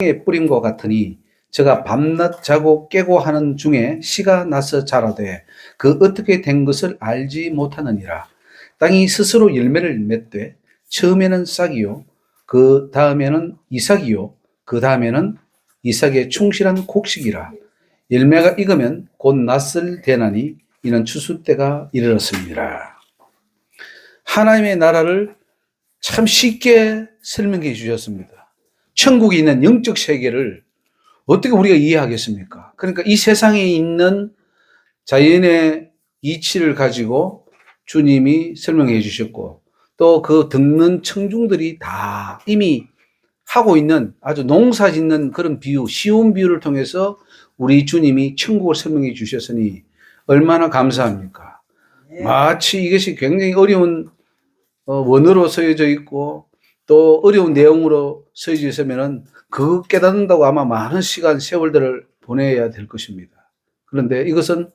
에 뿌림과 같으니 저가 밤낮 자고 깨고 하는 중에 씨가 나서 자라되 그 어떻게 된 것을 알지 못하느니라. 땅이 스스로 열매를 맺되 처음에는 싹이요 그 다음에는 이삭이요 그 다음에는 이삭의 충실한 곡식이라. 열매가 익으면 곧 낫을 대나니 이는 추수 때가 이르렀습니다. 하나님의 나라를 참 쉽게 설명해 주셨습니다. 천국에 있는 영적 세계를 어떻게 우리가 이해하겠습니까? 그러니까 이 세상에 있는 자연의 이치를 가지고 주님이 설명해 주셨고, 또 그 듣는 청중들이 다 이미 하고 있는 아주 농사 짓는 그런 비유, 쉬운 비유를 통해서 우리 주님이 천국을 설명해 주셨으니 얼마나 감사합니까? 마치 이것이 굉장히 어려운 원어로 쓰여져 있고 또 어려운 내용으로 쓰여져 있으면은 그거 깨닫는다고 아마 많은 시간, 세월들을 보내야 될 것입니다. 그런데 이것은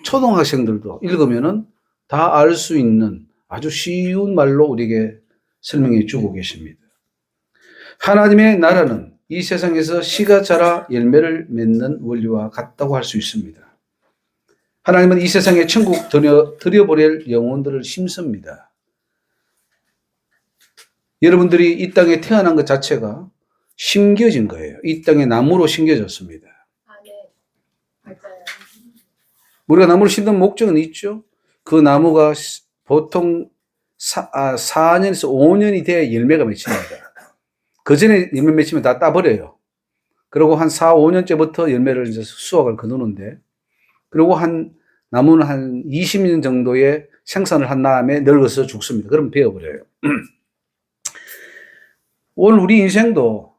초등학생들도 읽으면은 다 알 수 있는 아주 쉬운 말로 우리에게 설명해 주고 계십니다. 하나님의 나라는 이 세상에서 씨가 자라 열매를 맺는 원리와 같다고 할 수 있습니다. 하나님은 이 세상에 천국 들여보낼 영혼들을 심습니다. 여러분들이 이 땅에 태어난 것 자체가 심겨진 거예요. 이 땅에 나무로 심겨졌습니다. 맞아요. 우리가 나무를 심는 목적은 있죠. 그 나무가 보통 4년에서 5년이 돼야 열매가 맺힙니다. 그 전에 열매 맺히면 다 따버려요. 그리고 한 4, 5년째부터 열매를 이제 수확을 거두는데, 그리고 나무는 한 20년 정도의 생산을 한 다음에 늙어서 죽습니다. 그러면 베어버려요. 오늘 우리 인생도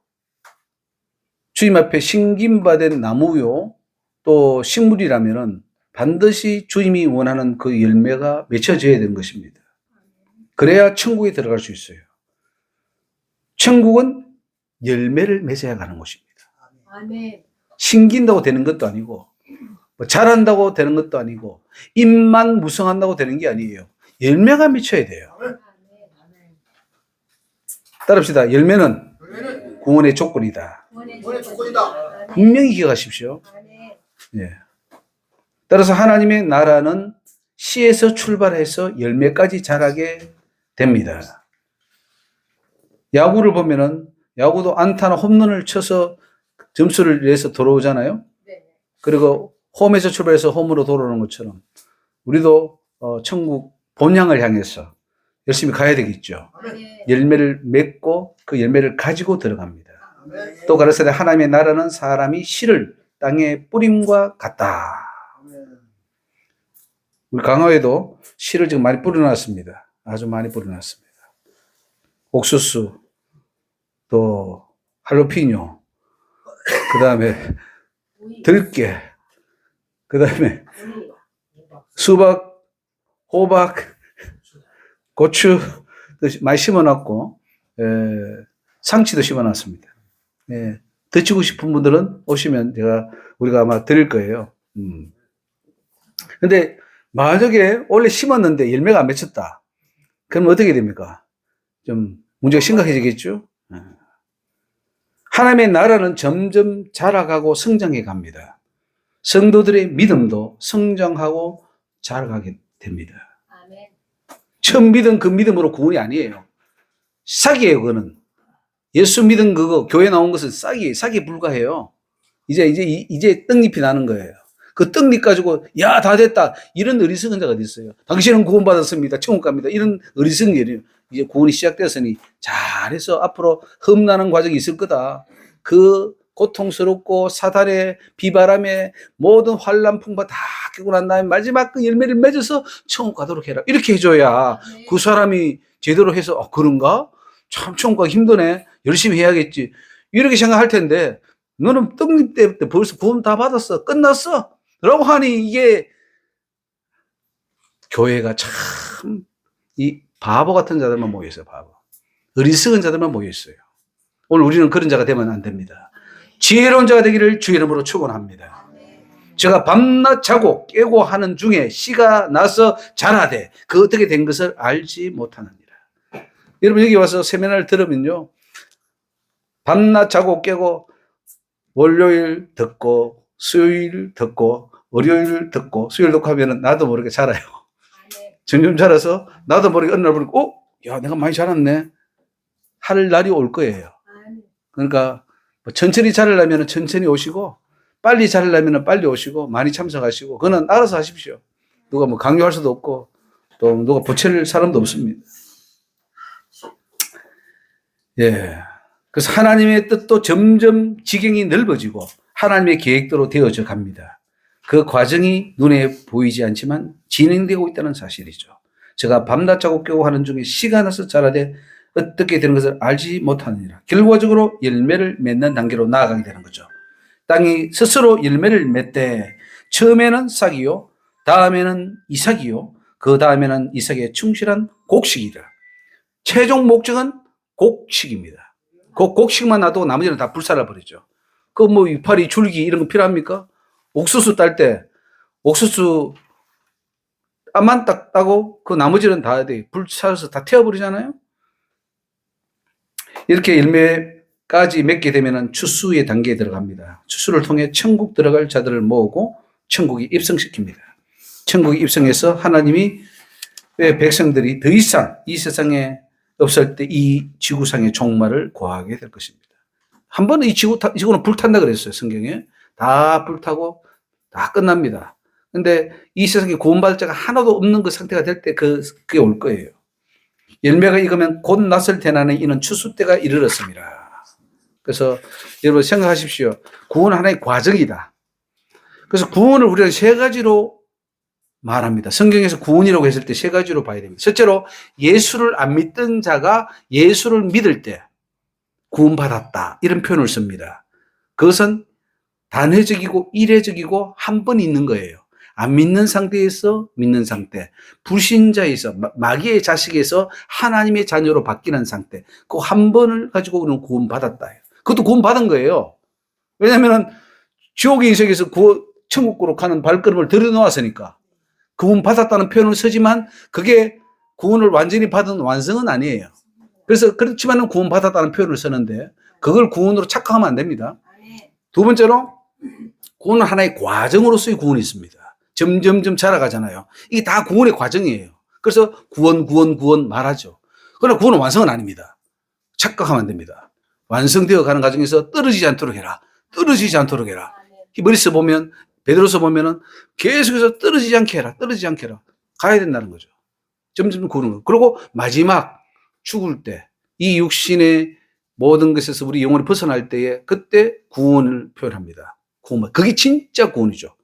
주님 앞에 심김받은 나무요 또 식물이라면은 반드시 주님이 원하는 그 열매가 맺혀져야 되는 것입니다. 그래야 천국에 들어갈 수 있어요. 천국은 열매를 맺어야 가는 곳입니다. 심긴다고 되는 것도 아니고 잘한다고 되는 것도 아니고 입만 무성한다고 되는 게 아니에요. 열매가 맺혀야 돼요. 따릅시다. 열매는 구원의 조건이다. 분명히 기억하십시오. 예. 따라서 하나님의 나라는 씨에서 출발해서 열매까지 자라게 됩니다. 야구를 보면은 야구도 안타나 홈런을 쳐서 점수를 내서 돌아오잖아요. 그리고 홈에서 출발해서 홈으로 돌아오는 것처럼 우리도 천국 본향을 향해서 열심히 가야 되겠죠. 열매를 맺고 그 열매를 가지고 들어갑니다. 또 가라사대 하나님의 나라는 사람이 씨를 땅에 뿌림과 같다. 우리 강화에도 씨를 지금 많이 뿌려놨습니다. 아주 많이 뿌려놨습니다. 옥수수, 또 할로피뇨, 그 다음에 들깨, 그 다음에 수박, 호박, 고추 많이 심어놨고, 상치도 심어놨습니다. 예, 드시고 싶은 분들은 오시면 우리가 아마 드릴 거예요. 근데 만약에 원래 심었는데 열매가 안 맺혔다. 그럼 어떻게 됩니까? 좀 문제가 심각해지겠죠? 하나님의 나라는 점점 자라가고 성장해 갑니다. 성도들의 믿음도 성장하고 자라가게 됩니다. 처음 믿은 그 믿음으로 구원이 아니에요. 싹이에요, 그거는. 예수 믿은 그거, 교회 나온 것은 싹에 불과해요. 이제 떡잎이 나는 거예요. 그 떡잎 가지고, 야, 다 됐다. 이런 어리석은 자가 어디 있어요? 당신은 구원받았습니다. 천국 갑니다. 이런 어리석은 일이에요. 이제 구원이 시작되었으니 잘해서 앞으로 흠나는 과정이 있을 거다. 그 고통스럽고 사단의 비바람에 모든 환란 풍파 다 깨고 난 다음에 마지막 그 열매를 맺어서 천국 가도록 해라. 이렇게 해줘야 그 사람이 제대로 해서 그런가? 참 천국 가기 힘드네. 열심히 해야겠지. 이렇게 생각할 텐데 너는 떡잎 때부터 벌써 구원 다 받았어. 끝났어. 라고 하니 이게 교회가 참 이 바보 같은 자들만 모여있어요. 바보. 어리석은 자들만 모여있어요. 오늘 우리는 그런 자가 되면 안 됩니다. 지혜로운 자가 되기를 주의 이름으로 축원합니다. 제가 밤낮 자고 깨고 하는 중에 씨가 나서 자라되 그 어떻게 된 것을 알지 못하느니라. 여러분 여기 와서 세미나를 들으면요. 밤낮 자고 깨고 월요일 듣고 수요일 듣고 월요일 듣고 수요일 듣고 하면은 나도 모르게 자라요. 점점 자라서 나도 모르게 어느 날 보니까 야, 내가 많이 자랐네 할 날이 올 거예요. 그러니까 뭐 천천히 자르려면 천천히 오시고 빨리 자르려면 빨리 오시고 많이 참석하시고 그거는 알아서 하십시오. 누가 뭐 강요할 수도 없고 또 누가 부채를 사람도 없습니다. 예. 그래서 하나님의 뜻도 점점 지경이 넓어지고 하나님의 계획대로 되어져 갑니다. 그 과정이 눈에 보이지 않지만 진행되고 있다는 사실이죠. 제가 밤낮 자고 깨고 하는 중에 씨가 나서 자라되 어떻게 되는 것을 알지 못하느니라. 결과적으로 열매를 맺는 단계로 나아가게 되는 거죠. 땅이 스스로 열매를 맺되 처음에는 싹이요, 다음에는 이삭이요, 그 다음에는 이삭의 충실한 곡식이라. 최종 목적은 곡식입니다. 그 곡식만 놔두고 나머지는 다 불살라 버리죠. 그 뭐 이파리, 줄기 이런 거 필요합니까? 옥수수 딸 때 옥수수 앞만 딱 따고 그 나머지는 다 불살아서 다 태워버리잖아요. 이렇게 열매까지 맺게 되면 추수의 단계에 들어갑니다. 추수를 통해 천국 들어갈 자들을 모으고 천국이 입성시킵니다. 천국이 입성해서 하나님이 백성들이 더 이상 이 세상에 없을 때 이 지구상의 종말을 고하게 될 것입니다. 한 번은 이 지구는 불탄다 그랬어요. 성경에. 다 불타고 다 끝납니다. 근데 이 세상에 구원받을 자가 하나도 없는 그 상태가 될 때 그게 올 거예요. 열매가 익으면 곧 낯을 대나는 이는 추수 때가 이르렀습니다. 그래서 여러분 생각하십시오. 구원은 하나의 과정이다. 그래서 구원을 우리는 세 가지로 말합니다. 성경에서 구원이라고 했을 때 세 가지로 봐야 됩니다. 첫째로 예수를 안 믿던 자가 예수를 믿을 때 구원받았다. 이런 표현을 씁니다. 그것은 단회적이고 이례적이고 한 번 있는 거예요. 안 믿는 상태에서 믿는 상태, 불신자에서 마귀의 자식에서 하나님의 자녀로 바뀌는 상태, 그 한 번을 가지고 우리는 구원받았다. 그것도 구원받은 거예요. 왜냐하면 지옥의 인생에서 천국으로 가는 발걸음을 들여놓았으니까 구원받았다는 표현을 쓰지만 그게 구원을 완전히 받은 완성은 아니에요. 그래서 그렇지만은 구원받았다는 표현을 쓰는데 그걸 구원으로 착각하면 안 됩니다. 두 번째로 구원은 하나의 과정으로서의 구원이 있습니다. 점점점 자라가잖아요. 이게 다 구원의 과정이에요. 그래서 구원 말하죠. 그러나 구원은 완성은 아닙니다. 착각하면 안 됩니다. 완성되어 가는 과정에서 떨어지지 않도록 해라. 떨어지지 않도록 해라. 히브리서 보면 베드로서 보면은 계속해서 떨어지지 않게 해라. 떨어지지 않게 해라. 가야 된다는 거죠. 점점 구는 거. 그리고 마지막 죽을 때 이 육신의 모든 것에서 우리 영혼이 벗어날 때에 그때 구원을 표현합니다. 구원. 그게 진짜 구원이죠.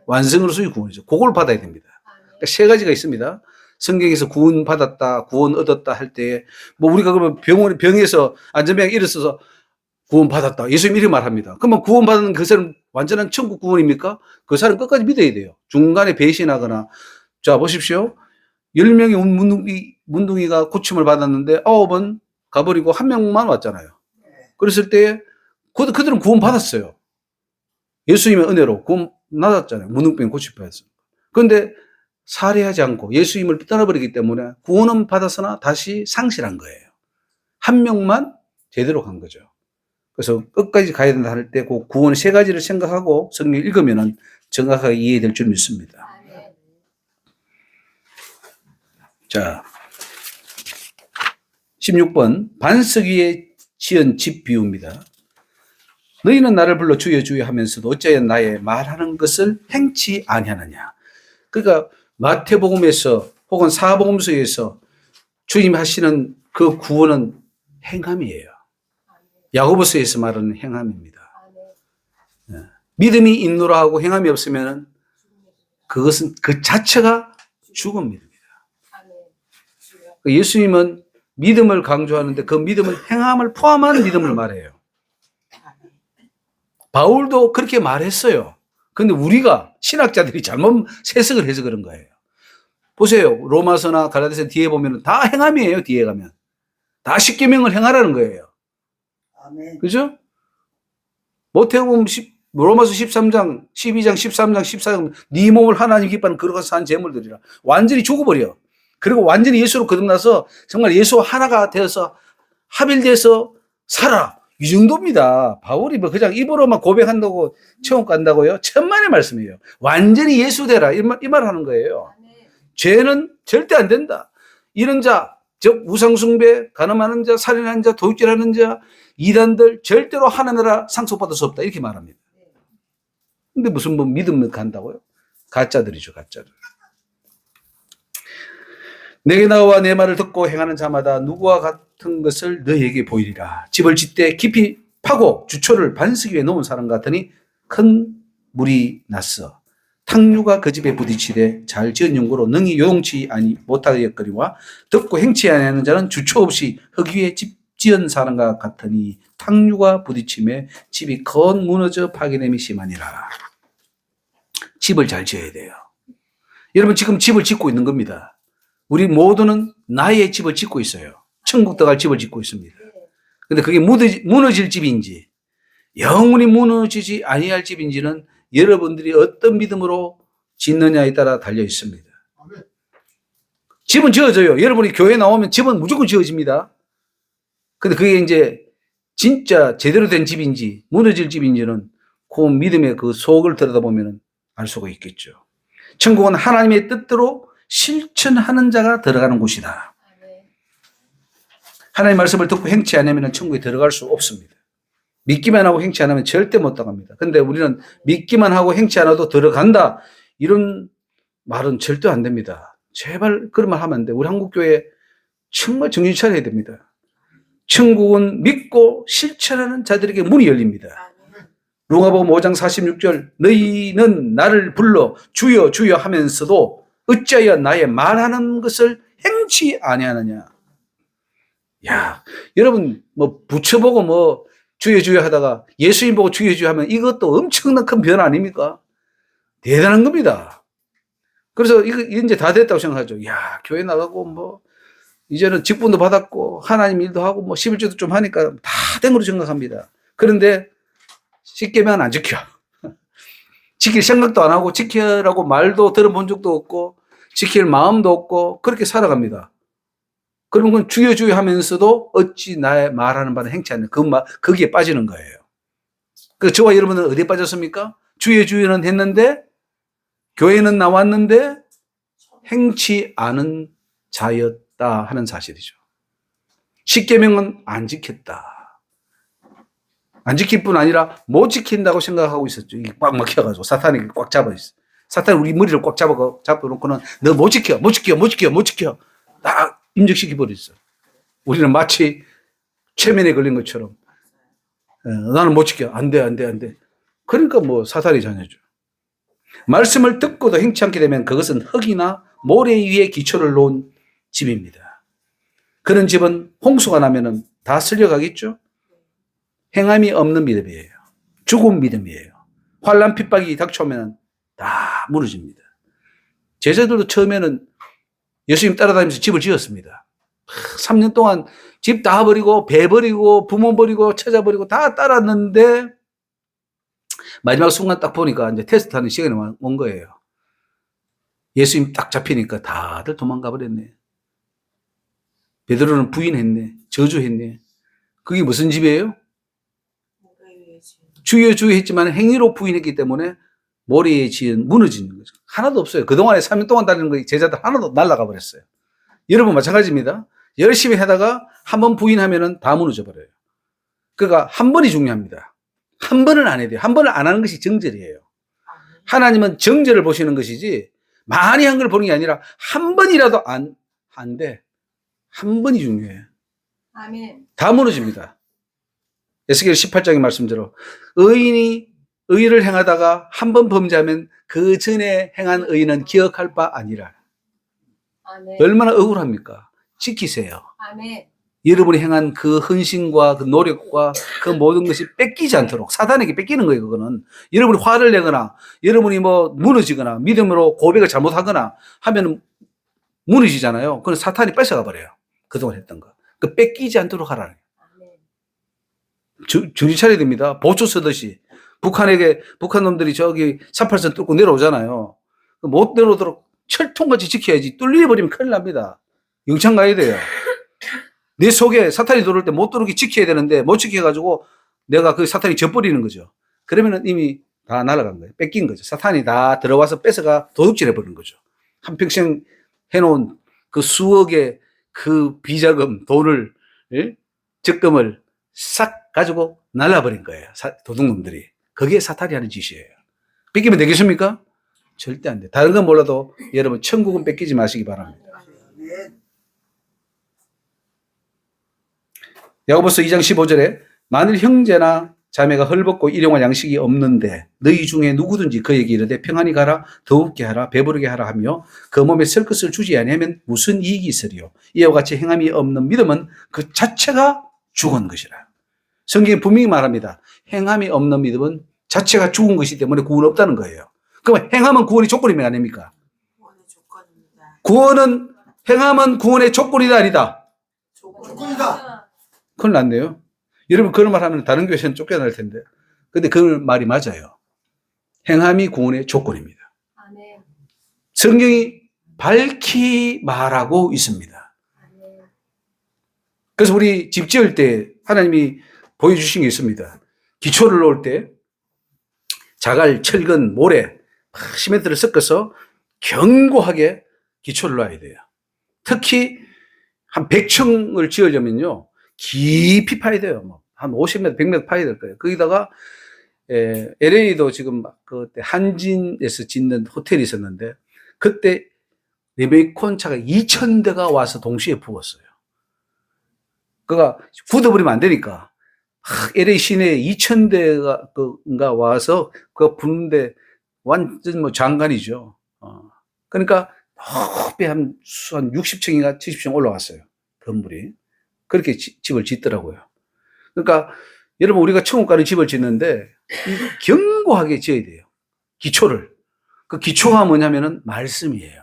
완성으로서의 구원이죠. 그걸 받아야 됩니다. 그러니까 세 가지가 있습니다. 성경에서 구원 받았다, 구원 얻었다 할 때, 뭐 우리가 그러면 병에서 안전병에 일어서서 구원 받았다. 예수님 이렇게 말합니다. 그러면 구원 받은 그 사람 완전한 천국 구원입니까? 그 사람 끝까지 믿어야 돼요. 중간에 배신하거나. 자, 보십시오. 10명의 문둥이가 고침을 받았는데 9번 가버리고 1명만 왔잖아요. 그랬을 때 그들은 구원 받았어요. 예수님의 은혜로 구원 받았잖아요. 문둥병 고침받았어요. 그런데 살해하지 않고 예수님을 떠나버리기 때문에 구원은 받았으나 다시 상실한 거예요. 1명만 제대로 간 거죠. 그래서 끝까지 가야 된다 할 때 그 구원 세 가지를 생각하고 성경 읽으면 정확하게 이해될 줄 믿습니다. 자, 16번 반석 위에 지은 집 비유입니다. 너희는 나를 불러 주여 주여 하면서도 어찌하여 나의 말하는 것을 행치 아니하느냐. 그러니까 마태복음에서 혹은 사복음서에서 주님 하시는 그 구원은 행함이에요. 야고보서에서 말하는 행함입니다. 믿음이 있노라 하고 행함이 없으면 그것은 그 자체가 죽음입니다. 예수님은 믿음을 강조하는데 그 믿음은 행함을 포함한 믿음을 말해요. 바울도 그렇게 말했어요. 그런데 우리가 신학자들이 잘못 해석을 해서 그런 거예요. 보세요. 로마서나 갈라디아서 뒤에 보면 다 행함이에요. 뒤에 가면. 다 십계명을 행하라는 거예요. 그죠? 모태복음 로마서 13장, 12장, 13장, 14장 네 몸을 하나님 기뻐하는 그릇과 산 제물들이라. 완전히 죽어버려. 그리고 완전히 예수로 거듭나서 정말 예수와 하나가 되어서 합일돼서 살아. 이 정도입니다. 바울이 뭐 그냥 입으로만 고백한다고 천국 간다고요? 천만의 말씀이에요. 완전히 예수 되라 이 말 하는 거예요. 죄는 절대 안 된다. 이런 자, 즉 우상숭배, 간음하는 자, 살인하는 자, 도둑질하는 자, 이단들 절대로 하나님 나라 상속받을 수 없다 이렇게 말합니다. 근데 무슨 뭐 믿음을 간다고요? 가짜들이죠, 가짜들. 내게 나와 내 말을 듣고 행하는 자마다 누구와 같은 것을 너희에게 보이리라. 집을 짓되 깊이 파고 주초를 반석 위에 놓은 사람 같으니 큰 물이 났어. 탕류가 그 집에 부딪히되 잘 지은 연고로 능히 요동치 못하겠거니와 듣고 행치 아니하는 자는 주초 없이 흙 위에 집 지은 사람과 같으니 탕류가 부딪힘에 집이 건 무너져 파괴됨이 심하니라. 집을 잘 지어야 돼요. 여러분 지금 집을 짓고 있는 겁니다. 우리 모두는 나의 집을 짓고 있어요. 천국 들어갈 집을 짓고 있습니다. 근데 그게 무너질 집인지 영원히 무너지지 아니할 집인지는 여러분들이 어떤 믿음으로 짓느냐에 따라 달려 있습니다. 집은 지어져요. 여러분이 교회 나오면 집은 무조건 지어집니다. 근데 그게 이제 진짜 제대로 된 집인지 무너질 집인지는 그 믿음의 그 속을 들여다보면 알 수가 있겠죠. 천국은 하나님의 뜻대로 실천하는 자가 들어가는 곳이다. 하나님의 말씀을 듣고 행치 않으면 천국에 들어갈 수 없습니다. 믿기만 하고 행치 않으면 절대 못 들어갑니다. 근데 우리는 믿기만 하고 행치 않아도 들어간다. 이런 말은 절대 안 됩니다. 제발 그런 말 하면 안 돼. 우리 한국교회 정말 정신 차려야 됩니다. 천국은 믿고 실천하는 자들에게 문이 열립니다. 누가복음 5장 46절 너희는 나를 불러 주여 주여 하면서도 어찌하여 나의 말하는 것을 행치 아니하느냐. 야, 여러분 뭐 부처보고 뭐 주여 주여 하다가 예수님 보고 주여 주여 하면 이것도 엄청난 큰 변화 아닙니까? 대단한 겁니다. 그래서 이거 이제 다 됐다고 생각하죠. 야, 교회 나가고 뭐 이제는 직분도 받았고 하나님 일도 하고 뭐 11조도 좀 하니까 다 된 걸로 생각합니다. 그런데 십계명 안 지켜. 지킬 생각도 안 하고 지키라고 말도 들어본 적도 없고 지킬 마음도 없고 그렇게 살아갑니다. 그러면 그건 주여 주여 하면서도 어찌 나의 말하는 바는 행치 않는 거기에 빠지는 거예요. 그 저와 여러분은 어디에 빠졌습니까? 주여 주여는 했는데 교회는 나왔는데 행치 않은 자였다 하는 사실이죠. 십계명은 안 지켰다. 안 지킬 뿐 아니라 못 지킨다고 생각하고 있었죠. 이게 꽉 막혀가지고 사탄이 꽉 잡아 있어. 사탄이 우리 머리를 꽉 잡아놓고는 너 못 지켜, 못 지켜, 못 지켜, 못 지켜. 딱 임적시켜버렸어. 우리는 마치 최면에 걸린 것처럼 나는 못 지켜. 안 돼, 안 돼, 안 돼. 그러니까 뭐 사탄이 자녀죠. 말씀을 듣고도 행치 않게 되면 그것은 흙이나 모래 위에 기초를 놓은 집입니다. 그런 집은 홍수가 나면은 다 쓸려가겠죠? 행함이 없는 믿음이에요. 죽은 믿음이에요. 환난 핍박이 닥쳐오면 다 무너집니다. 제자들도 처음에는 예수님 따라다니면서 집을 지었습니다. 3년 동안 집 다 버리고 배 버리고 부모 버리고 처자 버리고 다 따랐는데 마지막 순간 딱 보니까 이제 테스트하는 시간이 온 거예요. 예수님 딱 잡히니까 다들 도망가 버렸네. 베드로는 부인했네. 저주했네. 그게 무슨 집이에요? 주여 주여 했지만 행위로 부인했기 때문에 모래에 지은 무너지는 거죠. 하나도 없어요. 그동안에 3년 동안 다니는 거 제자들 하나도 날아가 버렸어요. 여러분 마찬가지입니다. 열심히 하다가 한 번 부인하면은 다 무너져 버려요. 그러니까 한 번이 중요합니다. 한 번은 안 해야 돼요. 한 번을 안 하는 것이 정절이에요. 하나님은 정절을 보시는 것이지 많이 한 걸 보는 게 아니라 한 번이라도 안 돼. 한 번이 중요해요. 아멘. 다 무너집니다. 에스겔 18장의 말씀대로 의인이 의를 행하다가 한 번 범죄하면 그 전에 행한 의는 기억할 바 아니라. 아멘. 얼마나 억울합니까? 지키세요. 아멘. 여러분이 행한 그 헌신과 그 노력과 그 모든 것이 뺏기지 않도록 사단에게 뺏기는 거예요. 그거는 여러분이 화를 내거나 여러분이 뭐 무너지거나 믿음으로 고백을 잘못하거나 하면 무너지잖아요. 그건 사탄이 뺏어가 버려요. 그동안 했던 거. 그 뺏기지 않도록 하라는 거예요. 정신 차려야 됩니다. 보초 쓰듯이. 북한 놈들이 저기 38선 뚫고 내려오잖아요. 못 내려오도록 철통같이 지켜야지. 뚫려버리면 큰일 납니다. 영창 가야 돼요. 내 속에 사탄이 들어올 때 못 들어오게 지켜야 되는데 못 지켜가지고 내가 그 사탄이 져버리는 거죠. 그러면은 이미 다 날아간 거예요. 뺏긴 거죠. 사탄이 다 들어와서 뺏어가 도둑질 해버리는 거죠. 한평생 해놓은 그 수억의 그 비자금, 돈을, 예? 적금을 싹 가지고 날라버린 거예요. 도둑놈들이. 그게 사탄이 하는 짓이에요. 뺏기면 되겠습니까? 절대 안 돼. 다른 건 몰라도 여러분 천국은 뺏기지 마시기 바랍니다. 야고보서 2장 15절에 만일 형제나 자매가 헐벗고 일용할 양식이 없는데 너희 중에 누구든지 그에게 이르되 평안히 가라 더웁게 하라 배부르게 하라 하며 그 몸에 쓸 것을 주지 아니하면 무슨 이익이 있으리요. 이와 같이 행함이 없는 믿음은 그 자체가 죽은 것이라. 성경이 분명히 말합니다. 행함이 없는 믿음은 자체가 죽은 것이기 때문에 구원 없다는 거예요. 그럼 행함은 구원의 조건이면 아닙니까? 구원의 조건입니다. 구원은 행함은 구원의 조건이다 아니다. 조건이다. 큰일 났네요. 여러분 그런 말 하면 다른 교회에서는 쫓겨날 텐데. 근데 그 말이 맞아요. 행함이 구원의 조건입니다. 아멘. 성경이 밝히 말하고 있습니다. 아멘. 그래서 우리 집 지을 때 하나님이 보여주신 게 있습니다. 기초를 놓을 때 자갈, 철근, 모래, 시멘트를 섞어서 견고하게 기초를 놔야 돼요. 특히 한 100층을 지으려면요. 깊이 파야 돼요. 뭐 한 50m, 100m 파야 될 거예요. 거기다가 LA도 지금 그때 한진에서 짓는 호텔이 있었는데 그때 리메이콘 차가 2,000대가 와서 동시에 부었어요. 그가 굳어버리면 안 되니까 LA 시내에 2,000대가 와서 그 부는데 완전 뭐 장관이죠. 그러니까 높이 한 60층인가 70층 올라갔어요. 건물이. 그렇게 집을 짓더라고요. 그러니까 여러분 우리가 천국 가는 집을 짓는데 견고하게 지어야 돼요. 기초를. 그 기초가 뭐냐면은 말씀이에요.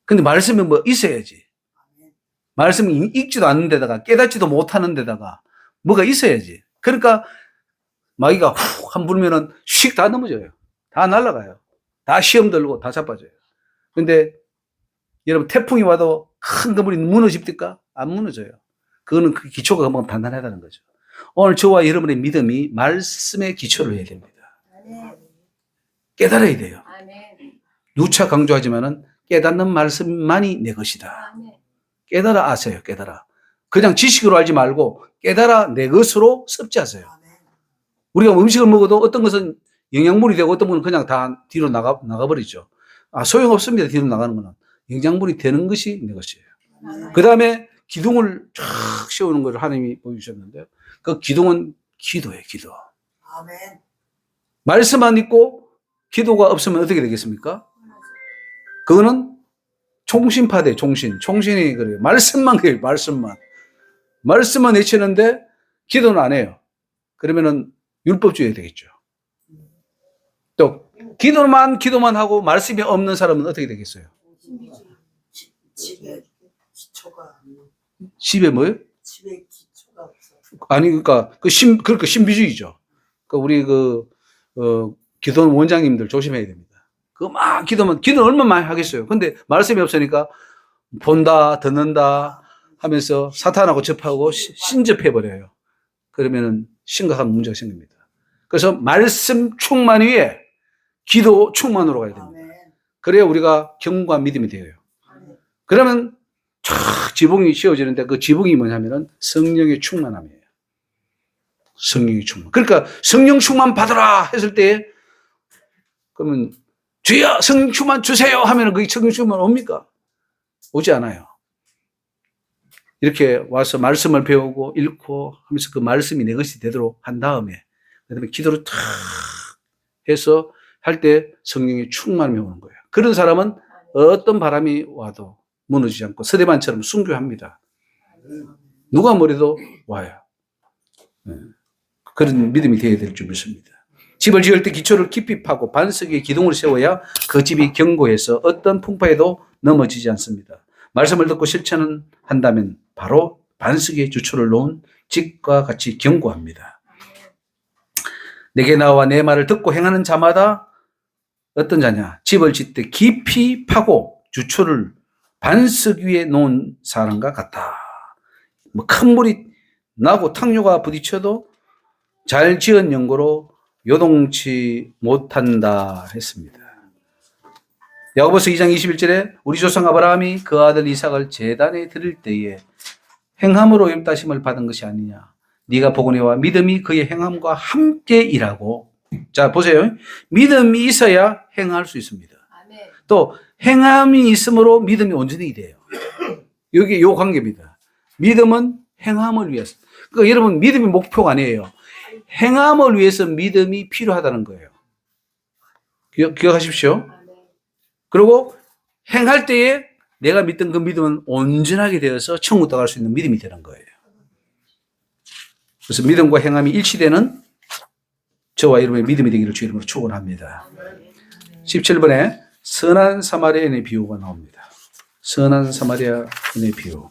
근데 말씀이 뭐 있어야지. 말씀이 읽지도 않는 데다가 깨닫지도 못하는 데다가 뭐가 있어야지. 그러니까 마귀가 훅 한 불면은 휙 다 넘어져요. 다 날아가요. 다 시험 들고 다 자빠져요. 근데 여러분 태풍이 와도 큰 건물이 무너집니까? 안 무너져요. 그거는 그 기초가 한번 단단하다는 거죠. 오늘 저와 여러분의 믿음이 말씀의 기초를 해야 됩니다. 아멘. 깨달아야 돼요. 아멘. 누차 강조하지만은 깨닫는 말씀만이 내 것이다. 아멘. 깨달아 아세요. 깨달아. 그냥 지식으로 알지 말고 깨달아 내 것으로 섭지하세요. 우리가 음식을 먹어도 어떤 것은 영양분이 되고 어떤 것은 그냥 다 뒤로 나가버리죠. 소용없습니다. 뒤로 나가는 거는. 영양분이 되는 것이 내 것이에요. 그 다음에 기둥을 쫙 세우는 것을 하나님이 보여주셨는데 그 기둥은 기도예요. 기도. 아멘. 말씀만 있고 기도가 없으면 어떻게 되겠습니까? 그거는 총신파대 총신. 총신이 그래요. 말씀만 그래요. 말씀만 외치는데 기도는 안 해요. 그러면은 율법주의 되겠죠. 또 기도만 하고 말씀이 없는 사람은 어떻게 되겠어요? 집에 기초가 집에 뭐요? 집에 기초가 없어. 아니 그러니까 그러니까 신비주의죠. 그러니까 우리 기도원 원장님들 조심해야 됩니다. 막 기도는 얼마나 많이 하겠어요. 근데 말씀이 없으니까 본다, 듣는다 하면서 사탄하고 접하고 신접해 버려요. 그러면은 심각한 문제가 생깁니다. 그래서 말씀 충만 위에 기도 충만으로 가야 됩니다. 그래야 우리가 경과 믿음이 되어요. 그러면 촥 지붕이 씌워지는데 그 지붕이 뭐냐면은 성령의 충만함이에요. 성령의 충만. 그러니까 성령 충만 받으라 했을 때 그러면 주여 성령 충만 주세요 하면은 그 성령 충만 옵니까? 오지 않아요. 이렇게 와서 말씀을 배우고 읽고 하면서 그 말씀이 내 것이 되도록 한 다음에 그다음에 기도를 탁 해서 할 때 성령의 충만함이 오는 거예요. 그런 사람은 어떤 바람이 와도 무너지지 않고 서대반처럼 순교합니다. 누가 뭐래도 와요. 그런 믿음이 되어야 될 줄 믿습니다. 집을 지을 때 기초를 깊이 파고 반석 위에 기둥을 세워야 그 집이 견고해서 어떤 풍파에도 넘어지지 않습니다. 말씀을 듣고 실천을 한다면 바로 반석 위에 주초를 놓은 집과 같이 견고합니다. 내게 나와 내 말을 듣고 행하는 자마다 어떤 자냐? 집을 짓되 깊이 파고 주초를 반석 위에 놓은 사람과 같다. 뭐 큰 물이 나고 탕류가 부딪혀도 잘 지은 연고로 요동치 못한다 했습니다. 야고보서 2장 21절에 우리 조상 아브라함이 그 아들 이삭을 제단에 드릴 때에 행함으로 용따심을 받은 것이 아니냐. 네가 보고내와 믿음이 그의 행함과 함께 일하고. 자, 보세요. 믿음이 있어야 행할 수 있습니다. 아멘. 또 행함이 있으므로 믿음이 온전히 돼요. 여기 요 관계입니다. 믿음은 행함을 위해서. 그러니까 여러분 믿음이 목표가 아니에요. 행함을 위해서 믿음이 필요하다는 거예요. 기억하십시오. 아멘. 그리고 행할 때에 내가 믿던 그 믿음은 온전하게 되어서 천국 들어갈 수 있는 믿음이 되는 거예요. 그래서 믿음과 행함이 일치되는 저와 여러분의 믿음이 되기를 주 이름으로 축원합니다. 17번에 선한 사마리아인의 비유가 나옵니다. 선한 사마리아인의 비유.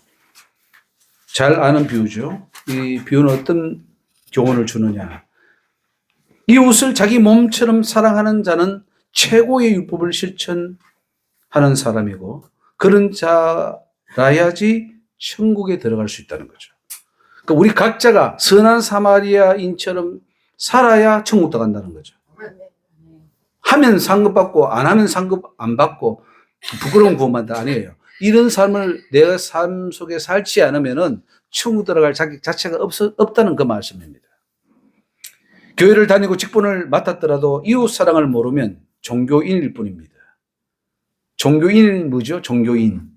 잘 아는 비유죠. 이 비유는 어떤 교훈을 주느냐. 이웃을 자기 몸처럼 사랑하는 자는 최고의 율법을 실천하는 사람이고 그런 자라야지 천국에 들어갈 수 있다는 거죠. 그러니까 우리 각자가 선한 사마리아인처럼 살아야 천국 들어간다는 거죠. 하면 상급 받고 안 하면 상급 안 받고 부끄러운 구원받다 아니에요. 이런 삶을 내 삶 속에 살지 않으면은 천국 들어갈 자격 자체가 없다는 그 말씀입니다. 교회를 다니고 직분을 맡았더라도 이웃 사랑을 모르면 종교인일 뿐입니다. 종교인은 뭐죠? 종교인.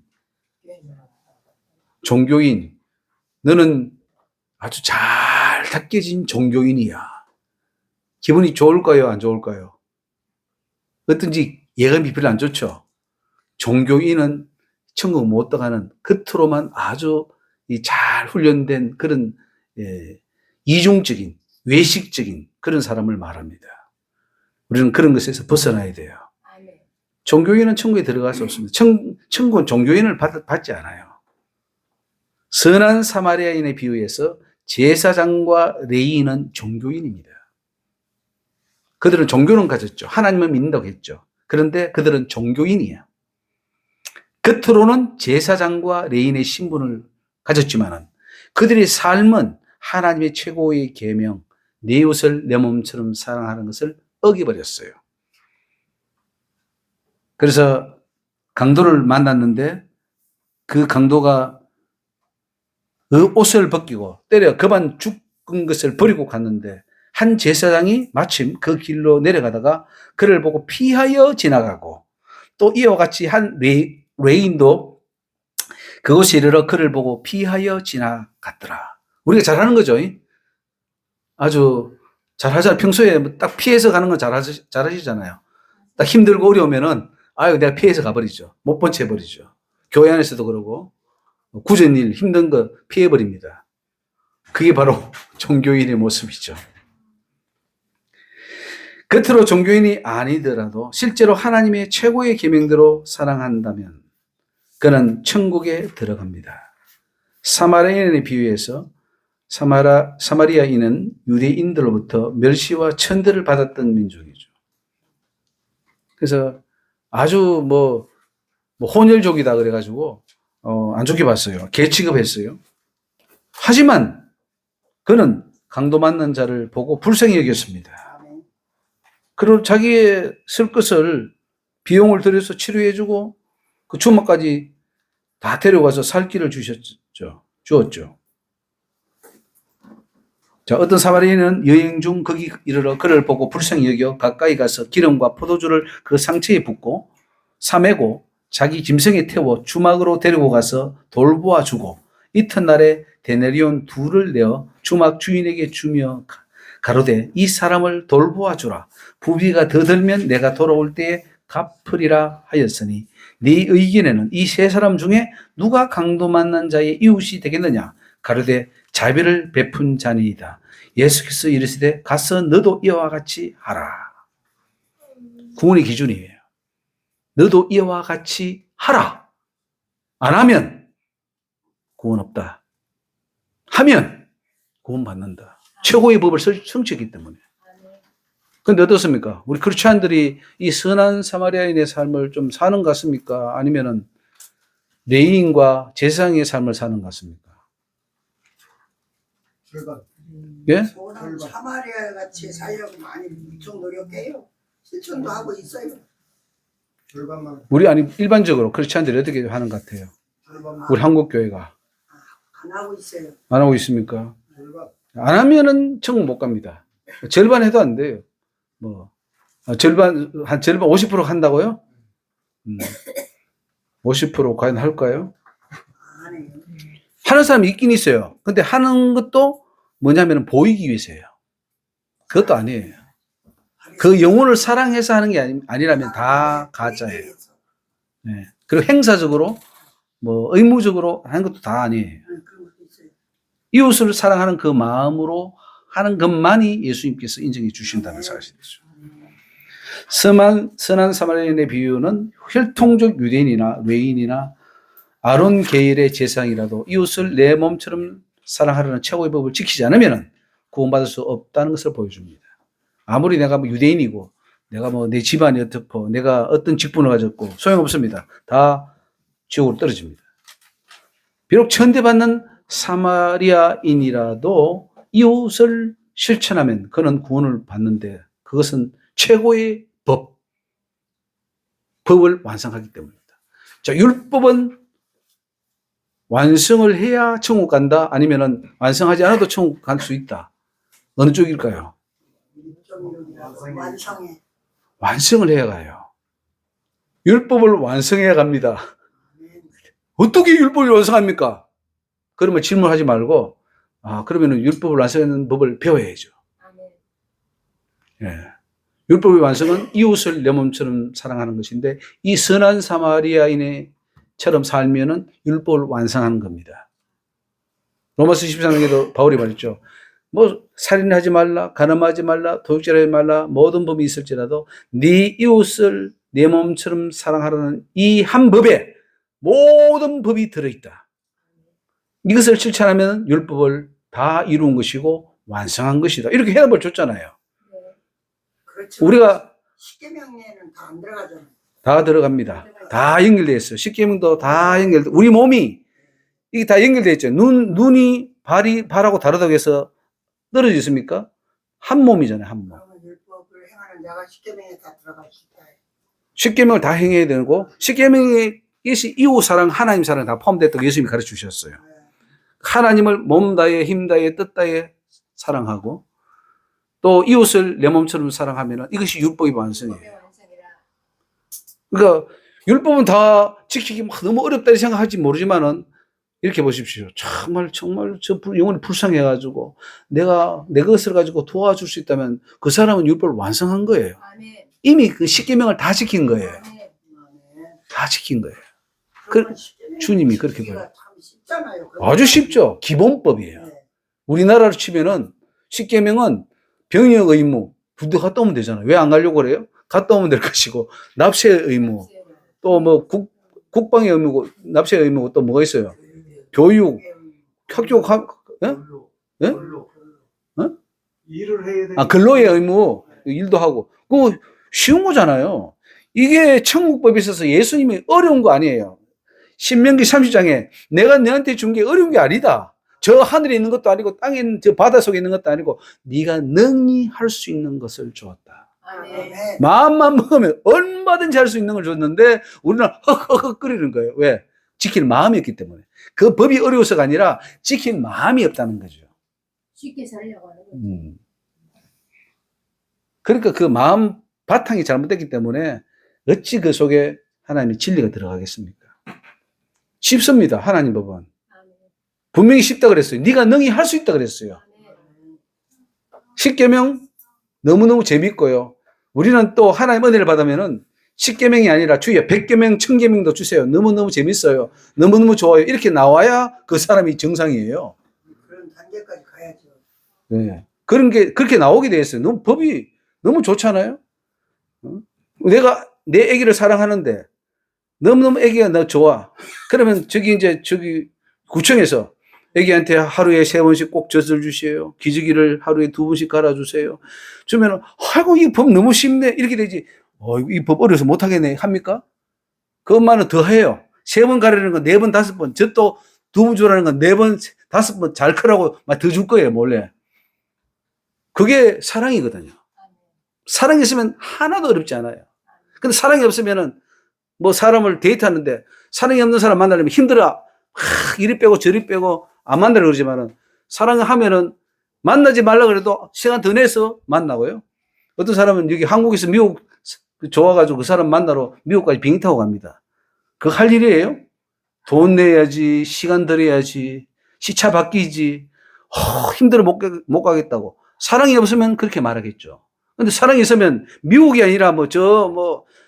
종교인. 너는 아주 잘 닦여진 종교인이야. 기분이 좋을까요? 안 좋을까요? 어떤지 예감이 별로 안 좋죠. 종교인은 천국 못 들어가는 겉으로만 아주 잘 훈련된 그런 이중적인 외식적인 그런 사람을 말합니다. 우리는 그런 것에서 벗어나야 돼요. 아멘. 종교인은 천국에 들어갈 수 없습니다. 천국은 종교인을 받지 않아요. 선한 사마리아인의 비유에서 제사장과 레위인은 종교인입니다. 그들은 종교는 가졌죠. 하나님을 믿는다고 했죠. 그런데 그들은 종교인이에요. 겉으로는 제사장과 레위인의 신분을 가졌지만은 그들의 삶은 하나님의 최고의 계명, 내 이웃을 내 몸처럼 사랑하는 것을 어겨버렸어요. 그래서 강도를 만났는데 그 강도가 그 옷을 벗기고 때려 그만 죽은 것을 버리고 갔는데 한 제사장이 마침 그 길로 내려가다가 그를 보고 피하여 지나가고 또 이와 같이 한 레인도 그곳에 이르러 그를 보고 피하여 지나갔더라. 우리가 잘하는 거죠. 아주 잘하잖아요. 평소에 딱 피해서 가는 건 잘하시잖아요. 딱 힘들고 어려우면은 아유 내가 피해서 가버리죠. 못 본 채 해버리죠. 교회 안에서도 그러고 굳은 일 힘든 거 피해버립니다. 그게 바로 종교인의 모습이죠. 겉으로 종교인이 아니더라도 실제로 하나님의 최고의 계명대로 사랑한다면 그는 천국에 들어갑니다. 사마리아인의 비유에서 사마리아인은 유대인들로부터 멸시와 천대를 받았던 민족이죠. 그래서 아주 혼혈족이다 그래가지고 안 좋게 봤어요. 개 취급했어요. 하지만 그는 강도 맞는 자를 보고 불쌍히 여겼습니다. 그리고 자기의 쓸 것을 비용을 들여서 치료해주고 그 주막까지 다 데려가서 살 길을 주었죠. 자, 어떤 사마리아인은 여행 중 거기 이르러 그를 보고 불쌍히 여겨 가까이 가서 기름과 포도주를 그 상처에 붓고 싸매고 자기 짐승에 태워 주막으로 데리고 가서 돌보아 주고 이튿날에 데나리온 2를 내어 주막 주인에게 주며 가로되 이 사람을 돌보아 주라. 부비가 더 들면 내가 돌아올 때에 갚으리라 하였으니 네 의견에는 이 세 사람 중에 누가 강도 만난 자의 이웃이 되겠느냐. 가로되 자비를 베푼 자니이다. 예수께서 이르시되 가서 너도 이와 같이 하라. 구원의 기준이에요. 너도 이와 같이 하라. 안 하면 구원 없다. 하면 구원 받는다. 최고의 법을 성취했기 때문에. 그런데 어떻습니까? 우리 크리스찬들이 이 선한 사마리아인의 삶을 좀 사는 것 같습니까? 아니면은 레위인과 제사장의 삶을 사는 것 같습니까? 절반. 예? 소남 사마리아 같이 살려고 많이 무척 노력해요. 실천도 하고 있어요. 절반만. 우리 아니 일반적으로 크리스찬들이 어떻게 하는 것 같아요? 절반만. 우리 한국 교회가 안 하고 있어요. 안 하고 있습니까? 절반. 안 하면은 천국 못 갑니다. 절반 해도 안 돼요. 뭐 절반 50% 한다고요? 50% 과연 할까요? 안 해요. 하는 사람이 있긴 있어요. 근데 하는 것도 뭐냐면 보이기 위해서예요. 그것도 아니에요. 그 영혼을 사랑해서 하는 게 아니라면 다 가짜예요. 네. 그리고 행사적으로 뭐 의무적으로 하는 것도 다 아니에요. 그런 것도 있어요. 이웃을 사랑하는 그 마음으로 하는 것만이 예수님께서 인정해 주신다는 사실이죠. 선한 사마리아인의 비유는 혈통적 유대인이나 외인이나 아론 계열의 제사장이라도 이웃을 내 몸처럼 사랑하려는 최고의 법을 지키지 않으면 구원받을 수 없다는 것을 보여줍니다. 아무리 내가 뭐 유대인이고 내가 뭐 내 집안이 어떻고 내가 어떤 직분을 가졌고 소용없습니다. 다 지옥으로 떨어집니다. 비록 천대받는 사마리아인이라도 이웃을 실천하면 그는 구원을 받는데 그것은 최고의 법을 완성하기 때문입니다. 자, 율법은 완성을 해야 천국 간다? 아니면은 완성하지 않아도 천국 갈 수 있다? 어느 쪽일까요? 완성해. 완성을 해야 가요. 율법을 완성해야 갑니다. 어떻게 율법을 완성합니까? 그러면 질문하지 말고, 그러면은 율법을 완성하는 법을 배워야죠. 아멘. 예. 율법의 완성은 이웃을 내 몸처럼 사랑하는 것인데, 이 선한 사마리아인처럼 살면은 율법을 완성하는 겁니다. 로마서 13장에도 바울이 말했죠. 뭐, 살인하지 말라, 가늠하지 말라, 도둑질하지 말라, 모든 법이 있을지라도, 네 이웃을 내 몸처럼 사랑하라는 이 한 법에 모든 법이 들어있다. 이것을 실천하면 율법을 다 이룬 것이고, 완성한 것이다. 이렇게 해답을 줬잖아요. 그렇죠. 우리가 십계명에는 다 안 들어가잖아요. 다 들어갑니다. 다 연결되어 있어요. 십계명도 다 연결돼. 우리 몸이 이게 다 연결되어 있죠. 눈이 발하고 다르다고 해서 떨어져 있습니까? 한 몸이잖아요. 한 몸. 그러면 율법을 행하는 자가 십계명에 다 들어갈 수 있다. 십계명을 다 행해야 되고 십계명에 이웃 사랑, 하나님 사랑 다 포함됐다고 예수님이 가르쳐 주셨어요. 하나님을 몸 다해, 힘 다해, 뜻 다해 사랑하고 또 이웃을 내 몸처럼 사랑하면 이것이 율법의 완성이에요. 법의 완성이라. 그러니까 율법은 다 지키기 막 너무 어렵다 생각할지 모르지만은 이렇게 보십시오. 정말 저 영혼이 불쌍해가지고 내가 내 것을 가지고 도와줄 수 있다면 그 사람은 율법을 완성한 거예요. 아멘. 이미 그 십계명을 다 지킨 거예요. 아멘. 다 지킨 거예요. 그러면 주님이 그렇게 지키기가 봐요. 참 쉽잖아요. 아주 쉽죠. 기본법이에요. 네. 우리나라로 치면은 십계명은 병역 의무 군대 갔다 오면 되잖아요. 왜 안 가려고 그래요? 갔다 오면 될 것이고 납세 의무 또 뭐 국방의 의무고 납세 의무고 또 뭐가 있어요? 교육, 학교 예? 예? 어? 일을 해야 돼. 근로의 의무 일도 하고 그거 쉬운 거잖아요. 이게 천국법에 있어서 예수님이 어려운 거 아니에요. 신명기 30장에 내가 너한테 준 게 어려운 게 아니다. 저 하늘에 있는 것도 아니고 땅에 있는 저 바다 속에 있는 것도 아니고 네가 능히 할 수 있는 것을 주었다. 아멘. 아멘. 마음만 먹으면 얼마든지 할 수 있는 걸 줬는데 우리는 헉헉헉거리는 거예요. 왜? 지킬 마음이 없기 때문에. 그 법이 어려워서가 아니라 지킬 마음이 없다는 거죠. 쉽게 살려고 하는 거죠. 그러니까 그 마음 바탕이 잘못됐기 때문에 어찌 그 속에 하나님의 진리가 들어가겠습니까? 쉽습니다. 하나님 법은. 아멘. 분명히 쉽다 그랬어요. 네가 능히 할 수 있다 그랬어요. 아멘. 십계명 너무너무 재밌고요. 우리는 또 하나님 은혜를 받으면은 십계명이 아니라 주여 100계명, 1000계명도 주세요. 너무너무 재밌어요. 너무너무 좋아요. 이렇게 나와야 그 사람이 정상이에요. 그런 단계까지 가야죠. 네. 그런 게 그렇게 나오게 돼 있어요. 너무 법이 너무 좋잖아요. 내가 내 아기를 사랑하는데 너무너무 아기가 나 좋아. 그러면 저기 구청에서 아기한테 하루에 3번씩 꼭 젖을 주세요. 기저귀를 하루에 2번씩 갈아주세요. 주면은 아이고 이 법 너무 쉽네 이렇게 되지. 이 법 어려서 못하겠네 합니까? 그 엄마는 더 해요. 3번 가르는 건 4번, 5번, 젖도 2번 주라는 건 4번, 5번 잘 크라고 막 더 줄 거예요, 몰래. 그게 사랑이거든요. 사랑이 있으면 하나도 어렵지 않아요. 근데 사랑이 없으면은 뭐 사람을 데이트하는데 사랑이 없는 사람 만나려면 힘들어. 이리 빼고 저리 빼고 안 만나려고 그러지만은 사랑하면은 만나지 말라 그래도 시간 더 내서 만나고요. 어떤 사람은 여기 한국에서 미국 좋아가지고 그 사람 만나러 미국까지 비행기 타고 갑니다. 그거 할 일이에요? 돈 내야지, 시간 들여야지, 시차 바뀌지. 힘들어 못 가겠다고. 사랑이 없으면 그렇게 말하겠죠. 근데 사랑이 있으면 미국이 아니라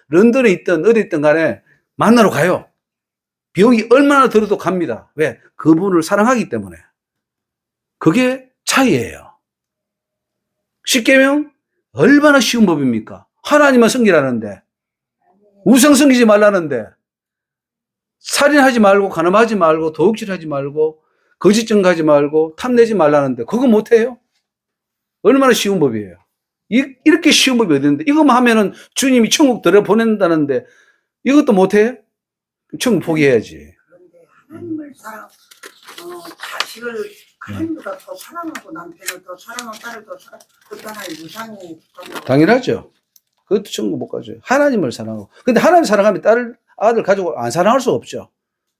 런던에 있든 어디 있든 간에 만나러 가요. 비용이 얼마나 들어도 갑니다. 왜? 그분을 사랑하기 때문에. 그게 차이예요. 십계명 얼마나 쉬운 법입니까? 하나님만 섬기라는데, 우상 섬기지 말라는데, 살인하지 말고, 간음하지 말고, 도둑질하지 말고, 거짓 증거하지 말고, 탐내지 말라는데 그거 못해요? 얼마나 쉬운 법이에요. 이렇게 쉬운 법이 어디 있는데, 이것만 하면은 주님이 천국 들여보낸다는데 이것도 못해요? 천국 포기해야지. 그런데 하나님을 자식을 하나님보다 더 사랑하고 남편을 더 사랑하고 딸을 더 사랑하고 그것도 하나의 우상이 당연하죠. 그것도 천국 못 가죠. 하나님을 사랑하고. 근데 하나님 사랑하면 아들 가지고 안 사랑할 수 없죠.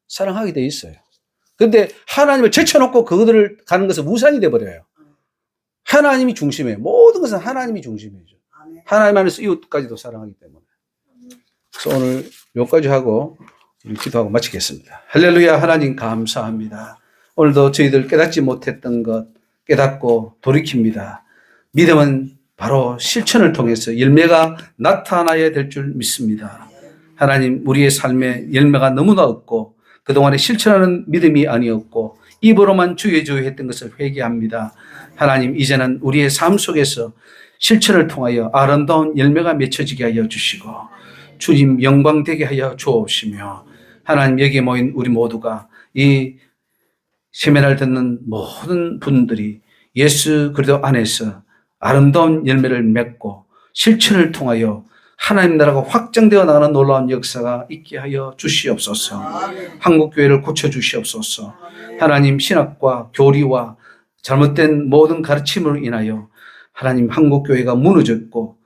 사랑하게 돼 있어요. 근데 하나님을 제쳐놓고 그들을 가는 것은 우상이 돼버려요. 하나님이 중심이에요. 모든 것은 하나님이 중심이죠. 하나님 안에서 이웃까지도 사랑하기 때문에. 그래서 오늘 여기까지 하고 우리 기도하고 마치겠습니다. 할렐루야. 하나님 감사합니다. 오늘도 저희들 깨닫지 못했던 것 깨닫고 돌이킵니다. 믿음은 바로 실천을 통해서 열매가 나타나야 될 줄 믿습니다. 하나님, 우리의 삶에 열매가 너무나 없고 그동안에 실천하는 믿음이 아니었고 입으로만 주여 했던 것을 회개합니다. 하나님, 이제는 우리의 삶 속에서 실천을 통하여 아름다운 열매가 맺혀지게 하여 주시고 주님 영광되게 하여 주옵시며, 하나님, 여기에 모인 우리 모두가 이 세미나를 듣는 모든 분들이 예수 그리스도 안에서 아름다운 열매를 맺고 실천을 통하여 하나님 나라가 확장되어 나가는 놀라운 역사가 있게 하여 주시옵소서. 한국교회를 고쳐주시옵소서. 하나님, 신학과 교리와 잘못된 모든 가르침으로 인하여 하나님 한국교회가 무너졌고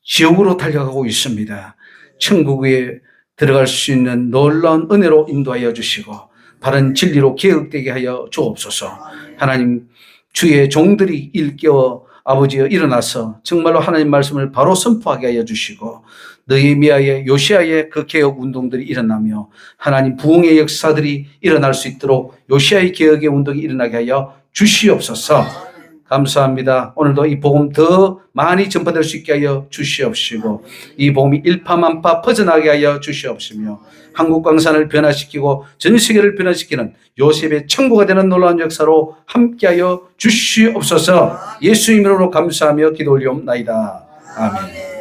지옥으로 달려가고 있습니다. 천국에 들어갈 수 있는 놀라운 은혜로 인도하여 주시고 바른 진리로 개혁되게 하여 주옵소서. 하나님, 주의 종들이 일깨워 아버지여 일어나서 정말로 하나님 말씀을 바로 선포하게 하여 주시고 느헤미야의 요시아의 그 개혁 운동들이 일어나며 하나님 부흥의 역사들이 일어날 수 있도록 요시아의 개혁의 운동이 일어나게 하여 주시옵소서. 감사합니다. 오늘도 이 복음 더 많이 전파될 수 있게 하여 주시옵시고 이 복음이 일파만파 퍼져나게 하여 주시옵시며 한국 광산을 변화시키고 전 세계를 변화시키는 요셉의 천국가 되는 놀라운 역사로 함께하여 주시옵소서. 예수 이름으로 감사하며 기도 올리옵나이다. 아멘.